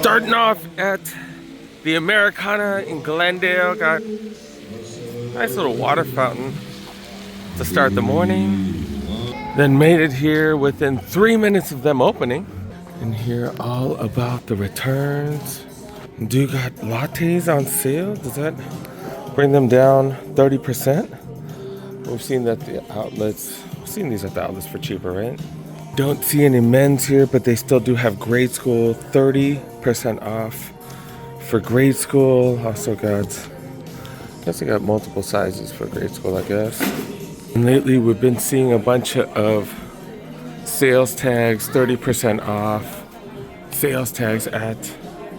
Starting off at the Americana in Glendale. Got a nice little water fountain to start the morning. Then made it here within 3 minutes of them opening. And hear all about the returns. Do got lattes on sale? Does that bring them down 30%? We've seen that the outlets, we've seen these at the outlets for cheaper, right? Don't see any men's here, but they still do have grade school, 30% off for grade school. Also got, I guess they got multiple sizes for grade school, I guess. And lately we've been seeing a bunch of sales tags, 30% off sales tags at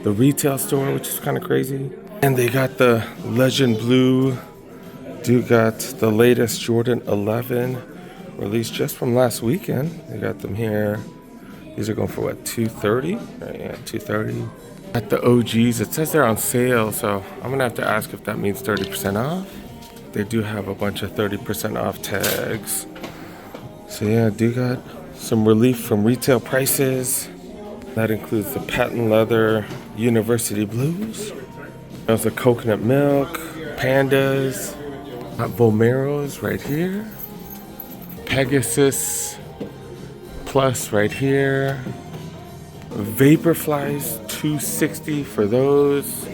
the retail store, which is kind of crazy. And they got the Legend Blue, do got the latest Jordan 11 released just from last weekend. They got them here. These are going for what, $230? Right, yeah, $230. At the OGs, it says they're on sale, so I'm gonna have to ask if that means 30% off. They do have a bunch of 30% off tags. So yeah, do got some relief from retail prices. That includes the patent leather University Blues. There's the coconut milk, pandas, got Vomeros right here. Pegasus Plus right here. Vaporflies, $260 for those.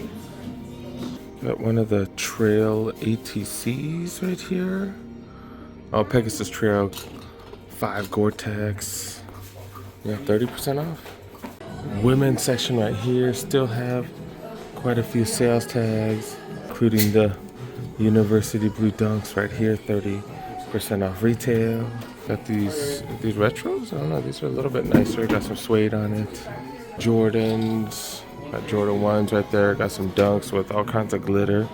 Got one of the Trail ATCs right here. Oh, Pegasus Trail 5 Gore-Tex. Yeah, 30% off. Women's section right here. Still have quite a few sales tags, including the University Blue Dunks right here, 30% off retail. Got these retros? I don't know, these are a little bit nicer. Got some suede on it. Jordans, got Jordan 1s right there. Got some Dunks with all kinds of glitter,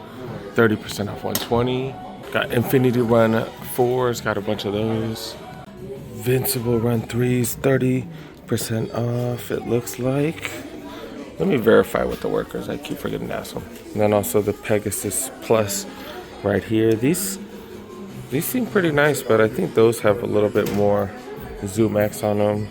30% off 120. Got Infinity Run 4s, got a bunch of those. Invincible Run 3s, 30% off, it looks like. Let me verify with the workers. I keep forgetting to ask them. And then also the Pegasus Plus right here. These seem pretty nice, but I think those have a little bit more Zoom X on them.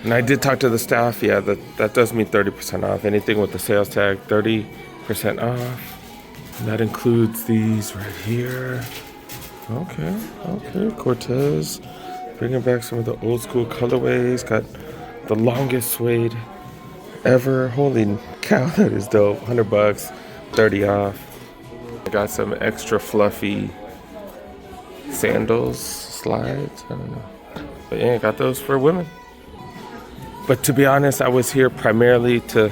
And I did talk to the staff. Yeah, that does mean 30% off. Anything with the sales tag, 30% off. And that includes these right here. Okay, Cortez. Bringing back some of the old school colorways. Got the longest suede ever. Holy cow, that is dope. $100, 30 off. I got some extra fluffy sandals, slides, I don't know. But yeah, I got those for women. But to be honest, I was here primarily to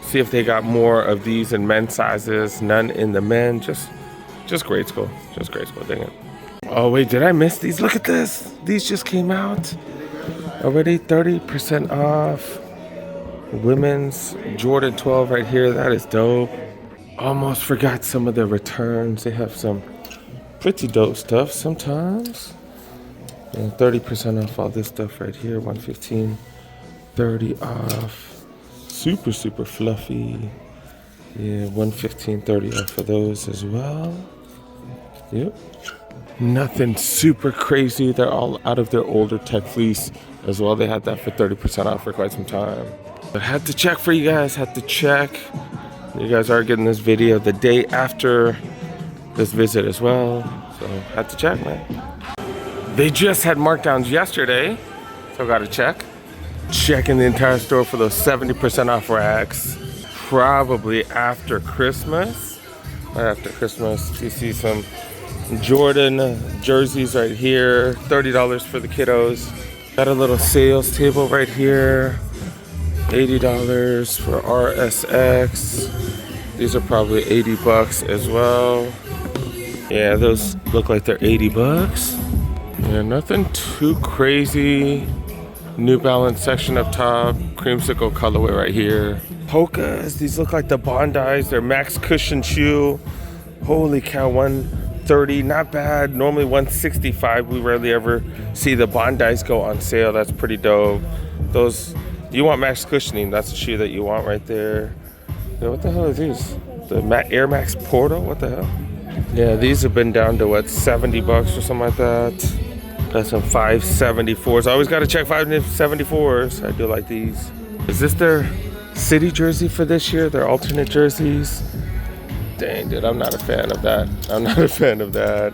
see if they got more of these in men's sizes. None in the men, just grade school. Just grade school, dang it. Oh wait, did I miss these? Look at this. These just came out. Already 30% off. Women's Jordan 12 right here. That is dope. Almost forgot some of the returns. They have some pretty dope stuff sometimes. And 30% off all this stuff right here. 115, 30 off. Super fluffy. Yeah, 115, 30 off for those as well. Yep. Nothing super crazy. They're all out of their older tech fleece as well. They had that for 30% off for quite some time. But had to check for you guys. Had to check. You guys are getting this video the day after this visit as well. So had to check, man. They just had markdowns yesterday. So got to check. Checking the entire store for those 70% off racks. Probably after Christmas. Right after Christmas. You see some Jordan jerseys right here, $30 for the kiddos. Got a little sales table right here, $80 for RSX. These are probably $80 as well. Yeah, those look like they're $80. Yeah, nothing too crazy. New Balance section up top, creamsicle colorway right here. Hokas, these look like the Bondis. They're max cushion shoe. Holy cow, $130, not bad. Normally $165. We rarely ever see the Bondis go on sale. That's pretty dope. Those, you want max cushioning, that's the shoe that you want right there. Yeah, what the hell are these? The Air Max Portal? What the hell? Yeah, these have been down to what, $70 or something like that. Got some 574s. I always got to check 574s. I do like these. Is this their city jersey for this year. They're alternate jerseys. Dang, dude, I'm not a fan of that. I'm not a fan of that.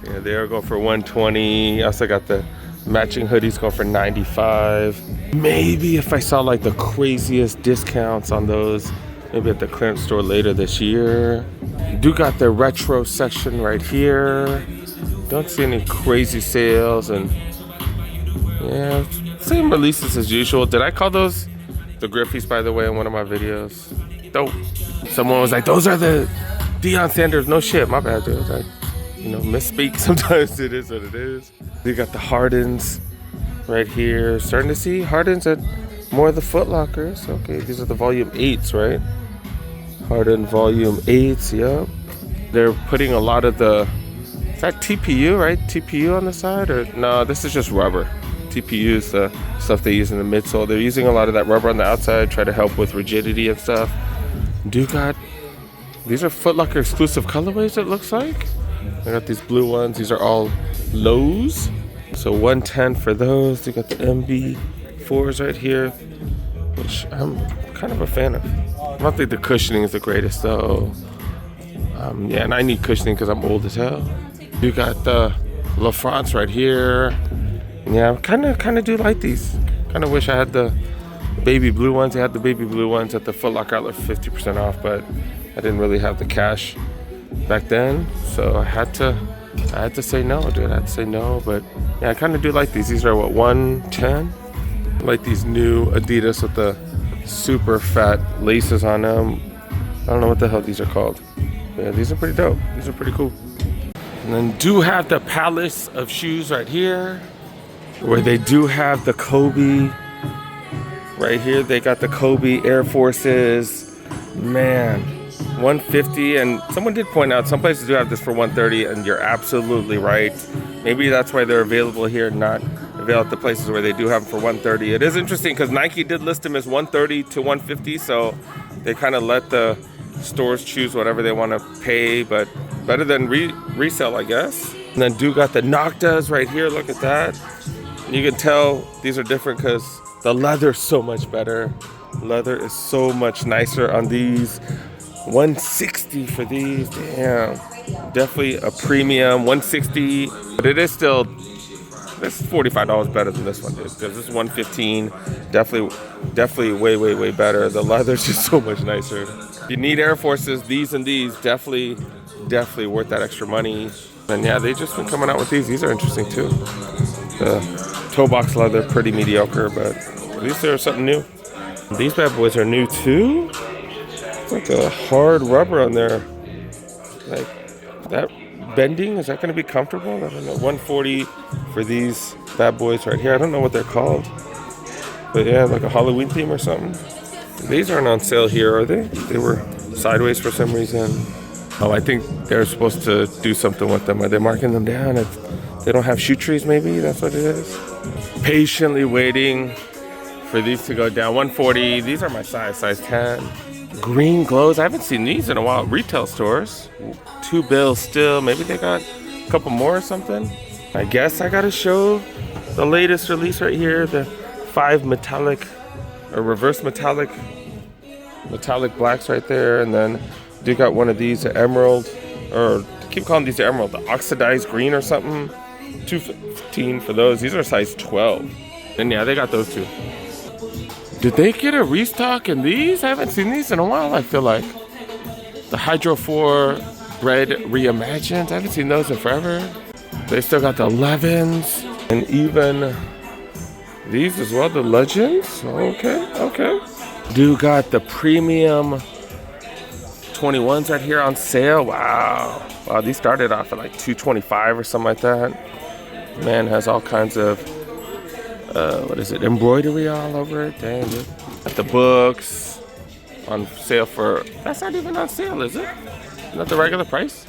Yeah, they are going for 120. I also got the matching hoodies going for 95. Maybe if I saw like the craziest discounts on those, maybe at the clearance store later this year. You do got the retro section right here. Don't see any crazy sales, and yeah, same releases as usual. Did I call those the Griffies, by the way, in one of my videos? Dope. Someone was like, those are the Deion Sanders. No shit, my bad, dude. I, misspeak. Sometimes it is what it is. You got the Hardens right here. Starting to see Hardens at more of the Foot Lockers. Okay, these are the volume 8s, right? Harden volume 8s, yep. They're putting a lot of the, is that TPU, right? TPU on the side, or no, this is just rubber. TPU is the stuff they use in the midsole. They're using a lot of that rubber on the outside, try to help with rigidity and stuff. These are Foot Locker exclusive colorways, it looks like. I got these blue ones. These are all lows. So 110 for those. They got the MB4s right here, which I'm kind of a fan of. I don't think the cushioning is the greatest though. Yeah, and I need cushioning because I'm old as hell. You got the La France right here. Yeah, kind of do like these. Kind of wish I had the baby blue ones. They had the baby blue ones at the Foot Locker outlet for 50% off, but I didn't really have the cash back then, so I had to say no, dude. I had to say no, but yeah, I kind of do like these. These are what, 110? I like these new Adidas with the super fat laces on them. I don't know what the hell these are called. But yeah, these are pretty dope. These are pretty cool. And then do have the palace of shoes right here, where they do have the Kobe right here. They got the Kobe Air Forces. Man, 150, and someone did point out some places do have this for 130, and you're absolutely right. Maybe that's why they're available here, not available at the places where they do have them for 130. It is interesting because Nike did list them as 130 to 150, so they kind of let the stores choose whatever they want to pay, but better than resell, I guess. And then do got the Noctas right here. Look at that. You can tell these are different because the leather's so much better. Leather is so much nicer on these. 160 for these. Damn, definitely a premium. 160, but it is still, this is $45 better than this one, dude, because this is 115. Definitely way better. The leather's just so much nicer. If you need Air Forces, these and these, definitely worth that extra money. And yeah, they just been coming out with these. These are interesting too. The toe box leather, pretty mediocre, but at least there's something new. These bad boys are new too. It's like a hard rubber on there. Like that bending, is that going to be comfortable? I don't know. 140 for these bad boys right here. I don't know what they're called, but yeah, like a Halloween theme or something. These aren't on sale here, are they? They were sideways for some reason. Oh, I think they're supposed to do something with them. Are they marking them down? If they don't have shoe trees, maybe that's what it is. Patiently waiting for these to go down. 140. These are my size 10. Green glows. I haven't seen these in a while. Retail stores. $2 bills still. Maybe they got a couple more or something. I guess I gotta show the latest release right here. The 5 metallic or reverse metallic blacks right there. And then they got one of these, the emerald, or I keep calling these the emerald, the oxidized green or something. $215 for those. These are size 12. And yeah, they got those too. Did they get a restock in these? I haven't seen these in a while, I feel like. The Hydro 4 Bread Reimagined. I haven't seen those in forever. They still got the 11s. And even these as well, the Legends. Okay. Do got the premium 21s right here on sale. Wow, these started off at like $225 or something like that. Man has all kinds of embroidery all over it. Dang, dude. Got the books on sale for, that's not even on sale, is it? Not the regular price.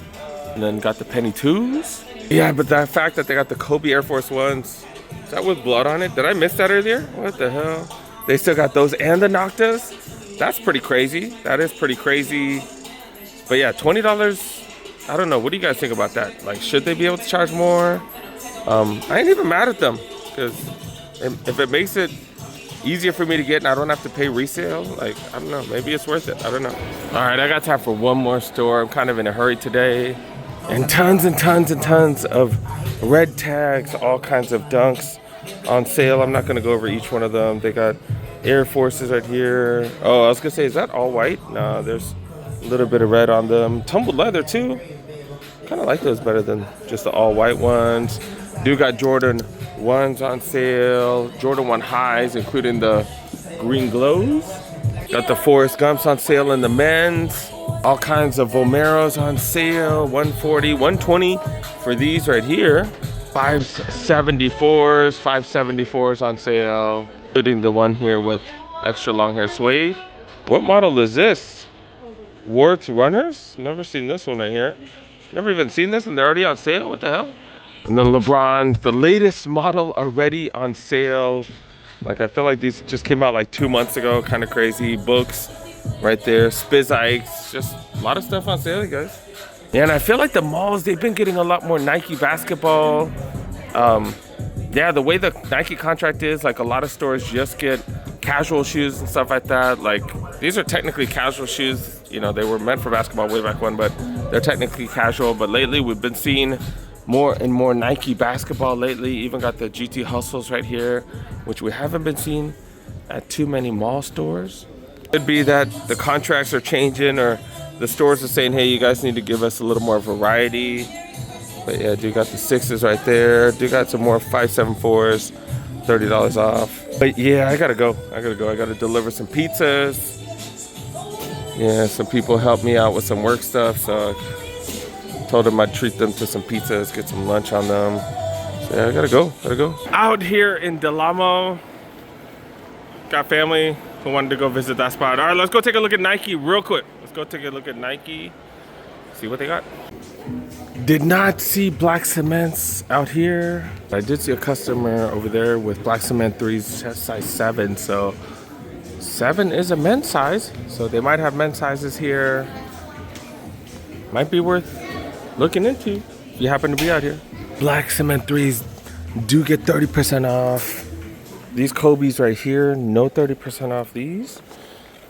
And then got the penny 2s. Yeah, but the fact that they got the Kobe Air Force 1s, is that with blood on it? Did I miss that earlier? What the hell? They still got those and the Noctas. That's pretty crazy. That is pretty crazy. But yeah, $20. I don't know. What do you guys think about that? Like, should they be able to charge more? I ain't even mad at them, because if it makes it easier for me to get and I don't have to pay resale. Like, I don't know, maybe it's worth it. I don't know. All right, I got time for one more store. I'm kind of in a hurry today. And tons and tons and tons of red tags, all kinds of dunks on sale. I'm not gonna go over each one of them. They got Air Forces right here. Oh, I was gonna say, is that all white? No, there's a little bit of red on them. Tumbled leather too. Kind of like those better than just the all white ones. Do got Jordan 1s on sale. Jordan 1 highs, including the green glows. Got the Forrest Gumps on sale in the men's. All kinds of Vomeros on sale, 140, 120 for these right here. 574s on sale, including the one here with extra long hair suede. What model is this? Worth Runners? Never seen this one right here. Never even seen this and they're already on sale? What the hell? And then LeBron, the latest model already on sale. Like, I feel like these just came out like 2 months ago. Kind of crazy. Books right there. Spizikes. Just a lot of stuff on sale, you guys. Yeah, and I feel like the malls, they've been getting a lot more Nike basketball. Yeah, the way the Nike contract is, like a lot of stores just get casual shoes and stuff like that. Like, these are technically casual shoes. You know, they were meant for basketball way back when, but they're technically casual. But lately, we've been seeing more and more Nike basketball lately. Even got the GT Hustles right here, which we haven't been seeing at too many mall stores. Could be that the contracts are changing or the stores are saying, hey, you guys need to give us a little more variety. But yeah, do got the 6s right there. Do got some more 574s, $30 off. But yeah, I gotta go. I gotta deliver some pizzas. Yeah, some people helped me out with some work stuff, so I told them I'd treat them to some pizzas, get some lunch on them. So yeah, I gotta go. Out here in Del Amo. Got family who wanted to go visit that spot. All right, let's go take a look at Nike real quick. Let's go take a look at Nike, see what they got. Did not see black cements out here. I did see a customer over there with black cement 3s, chest size 7. So 7 is a men's size. So they might have men's sizes here. Might be worth looking into if you happen to be out here. Black cement 3s do get 30% off. These Kobe's right here, no 30% off these.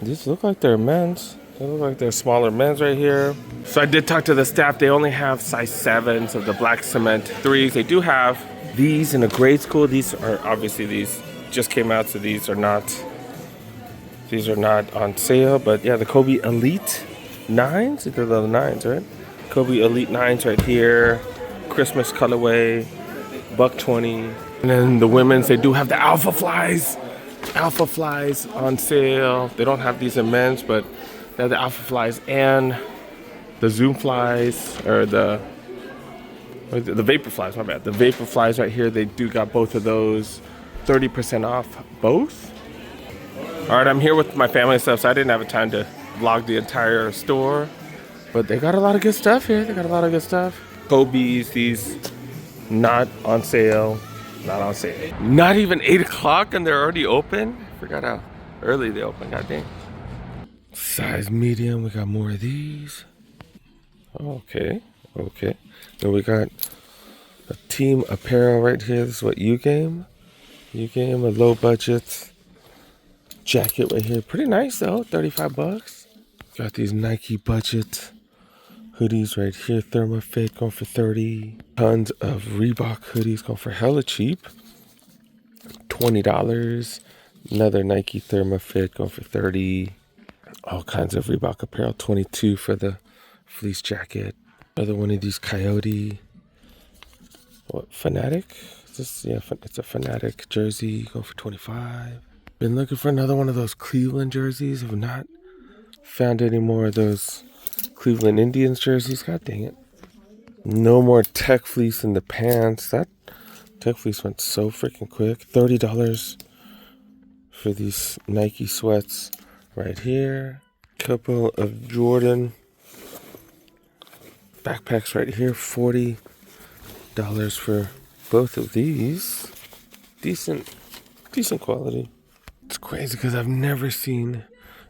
These look like they're men's. They look like they're smaller men's right here. So I did talk to the staff. They only have size 7s of the black cement 3s. They do have these in a grade school. These are obviously, these just came out, so these are not on sale. But yeah, the Kobe Elite 9s. They're the 9s, right? Kobe Elite 9s right here. Christmas colorway, $120. And then the women's, they do have the Alpha Flies. Alpha Flies on sale. They don't have these in men's, but they have the Alpha Flies and the Zoom Flies, or the Vapor Flies, my bad. The Vapor Flies right here, they do got both of those. 30% off both. All right, I'm here with my family and stuff, so I didn't have time to vlog the entire store. But they got a lot of good stuff here. Kobe's, these not on sale. Not even 8 o'clock and they're already open. I forgot how early they open, god dang. Size medium, we got more of these. Okay. Then we got a team apparel right here. This is what U-Game, a low budget jacket right here. Pretty nice though, $35. Got these Nike budget hoodies right here, Thermofit going for $30. Tons of Reebok hoodies going for hella cheap, $20. Another Nike Thermofit going for $30. All kinds of Reebok apparel, $22 for the fleece jacket. Another one of these Coyote, Fanatic? It's a Fanatic jersey going for $25. Been looking for another one of those Cleveland jerseys. Have not found any more of those Cleveland Indians jerseys. God dang it. No more Tech Fleece in the pants. That Tech Fleece went so freaking quick. $30 for these Nike sweats right here. Couple of Jordan backpacks right here. $40 for both of these. Decent quality. It's crazy because I've never seen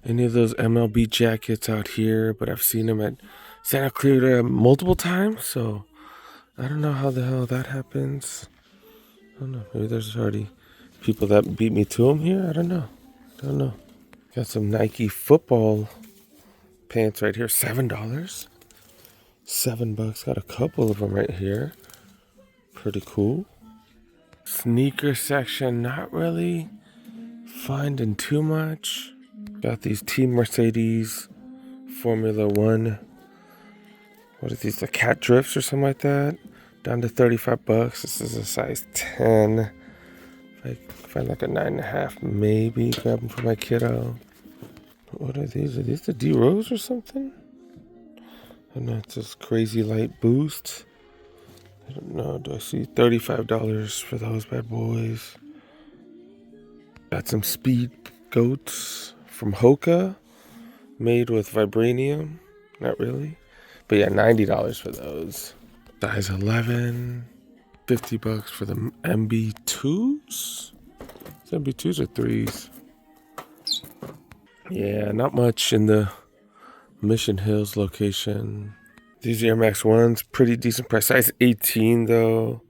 any of those MLB jackets out here, but I've seen them at Santa Clara multiple times, so I don't know how the hell that happens. I don't know, maybe there's already people that beat me to them here. I don't know. Got some Nike football pants right here. $7. $7. Got a couple of them right here. Pretty cool. Sneaker section, not really finding too much. Got these Team Mercedes Formula One. What are these? The cat drifts or something like that. Down to $35. This is a size 10. If I find like a 9.5, maybe grab them for my kiddo. What are these? Are these the D Rose or something? I don't know. It's this crazy light boost. I don't know. Do I see $35 for those bad boys? Got some speed goats from Hoka, made with vibranium. Not really. But yeah, $90 for those. Size 11. $50 for the MB2s? Is it MB2s or 3s? Yeah, not much in the Mission Hills location. These Air Max 1s, pretty decent price. Size 18 though.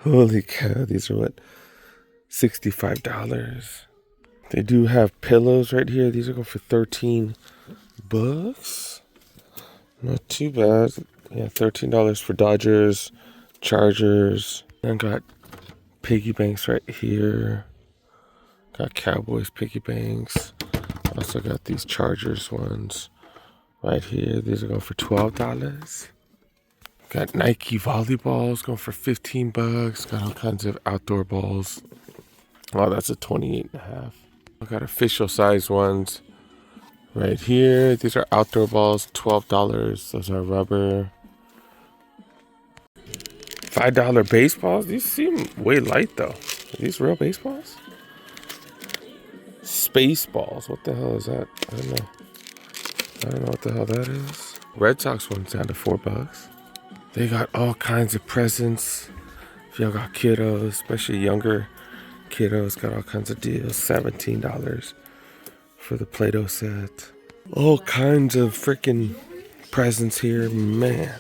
Holy cow, these are what? $65. They do have pillows right here. These are going for $13. Not too bad. Yeah, $13 for Dodgers, Chargers. And got piggy banks right here. Got Cowboys piggy banks. Also got these Chargers ones right here. These are going for $12. Got Nike volleyballs going for $15. Got all kinds of outdoor balls. Oh, that's a 28.5. I got official size ones right here. These are outdoor balls, $12. Those are rubber. $5 baseballs. These seem way light though. Are these real baseballs? Space balls. What the hell is that? I don't know what the hell that is. Red Sox one's down to $4. They got all kinds of presents. If y'all got kiddos, especially younger kiddos, got all kinds of deals. $17 for the Play-Doh set. All kinds of freaking presents here, man.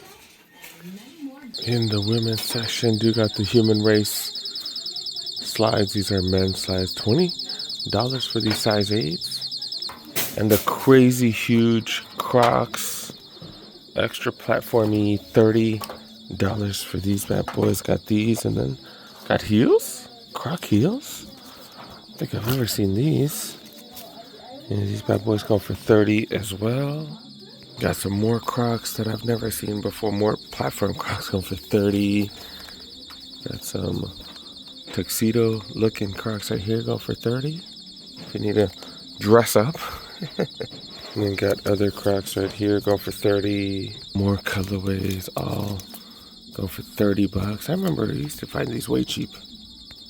In the women's section, do got the human race slides. These are men's slides. $20 for these size 8s. And the crazy huge Crocs, extra platformy, $30 for these bad boys. Got these, and then got heels, Croc heels. I don't think I've ever seen these. And these bad boys go for $30 as well. Got some more Crocs that I've never seen before. More platform Crocs going for $30. Got some tuxedo looking Crocs right here going for $30. If you need to dress up. And then got other Crocs right here going for $30. More colorways, all go for $30. I remember I used to find these way cheap.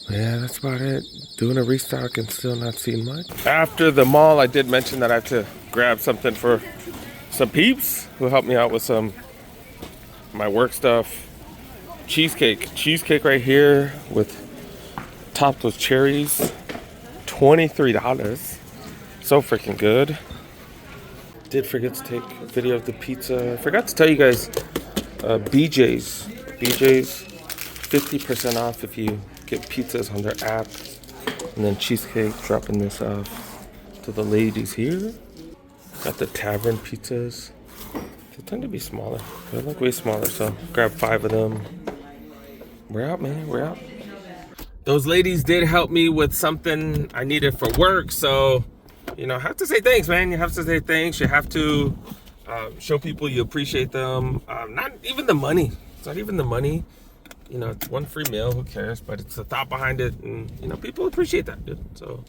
Yeah, that's about it. Doing a restock and still not seeing much. After the mall, I did mention that I have to grab something for some peeps who helped me out with some my work stuff. Cheesecake right here with topped with cherries. $23. So freaking good. Did forget to take a video of the pizza. I forgot to tell you guys, BJ's 50% off if you get pizzas on their app. And then Cheesecake dropping this off to the ladies here. Got the tavern pizzas. They tend to be smaller. They look way smaller, so grab 5 of them. We're out, man. We're out. Those ladies did help me with something I needed for work, so you know, I have to say thanks, man. You have to say thanks. You have to show people you appreciate them. Not even the money. It's not even the money. You know, it's one free meal. Who cares? But it's the thought behind it, and you know, people appreciate that, dude. So,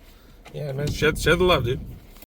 yeah, man, share the love, dude.